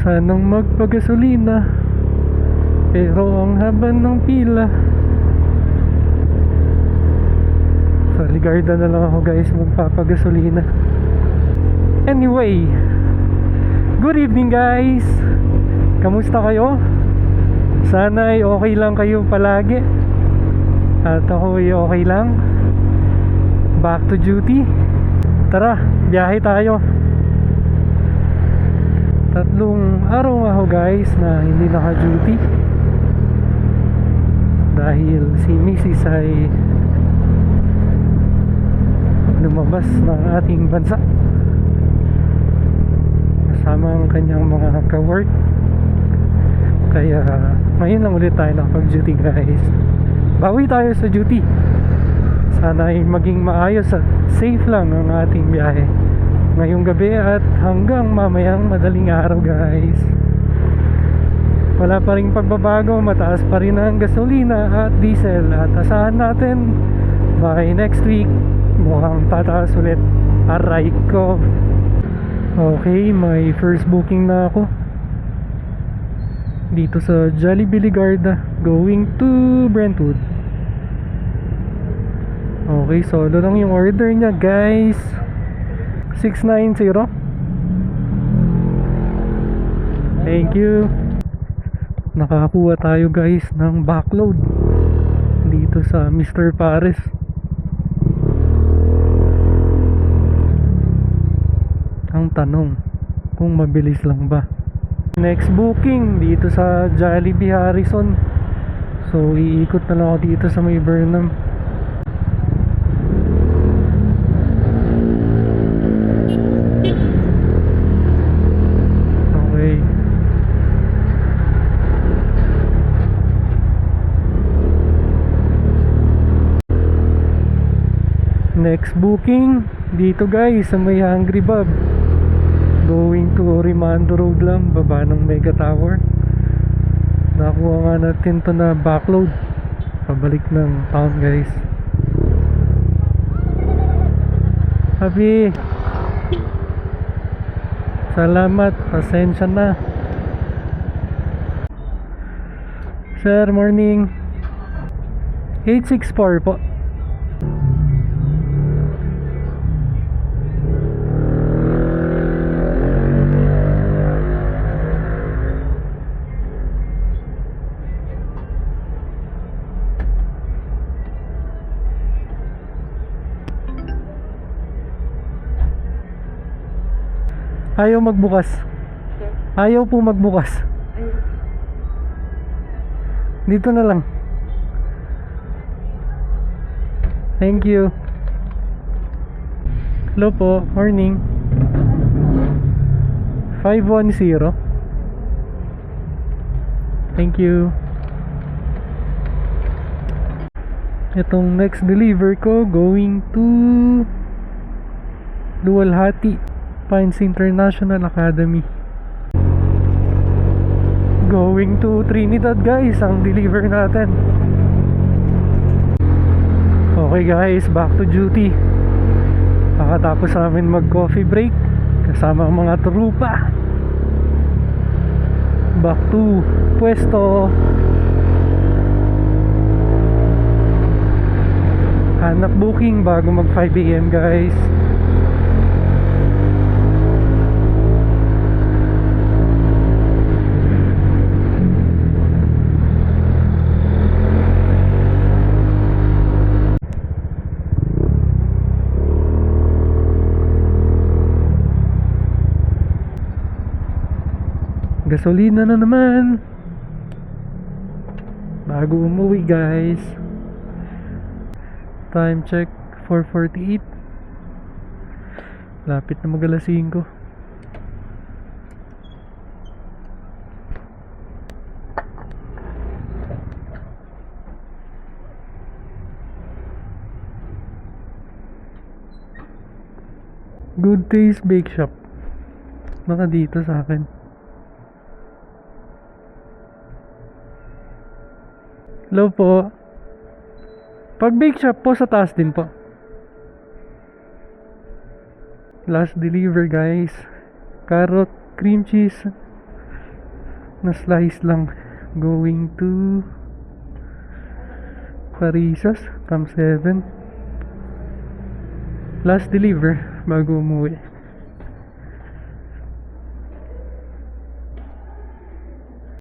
Sanang magpagasolina, pero ang haba ng pila. Sa Ligarda na lang ako guys magpapagasolina. Anyway, good evening guys. Kamusta kayo? Sana ay okay lang kayo palagi. At ako ay okay lang. Back to duty. Tara, biyahe tayo. 3 araw nga ho guys na hindi naka-duty dahil si Mrs. ay lumabas ng ating bansa kasama ang kanyang mga ka-work. Kaya ngayon lang ulit tayo nakapag-duty guys. Bawi tayo sa duty. Sana ay maging maayos at safe lang ang ating biyahe ngayong gabi at hanggang mamayang madaling araw guys. Wala pa ring pagbabago, mataas pa rin ang gasolina at diesel at asahan natin by next week mukhang tataas ulit. Aray ko. Okay, may first booking na ako dito sa Jollibee Ligarda going to Brentwood. Okay, solo lang yung order niya guys. 690. Thank you. Nakakuha tayo guys ng backload dito sa Mr. Pares. Ang tanong kung mabilis lang ba. Next booking dito sa Jollibee Harrison. So iikot na lang ako dito sa may Burnham. Next booking dito guys sa may Hungry Bob going to Rimando Road lang, baba ng Mega Tower. Nakuha nga natin to na backload pabalik ng town guys. Happy, salamat, pasensya na sir. Morning. 864 po. Ayaw magbukas. Ayaw po magbukas. Dito na lang. Thank you. Hello po, morning. 510. Thank you. Itong next deliver ko going to Luwalhati Pines International Academy. Going to Trinidad guys ang deliver natin. Okay guys, back to duty. Pakatapos namin mag coffee break kasama ang mga trupa. Back to pwesto. Hanap booking bago mag 5 AM guys. Gasolina na naman bago umuwi guys. Time check 4:48. Lapit na mag-alas 5. Good Taste Bake Shop baka dito sa akin. Hello po. Pag bake shop po sa taas din po. Last deliver guys. Carrot, cream cheese, na slice lang going to Parisas, Cam 7. Last deliver bago umuwi.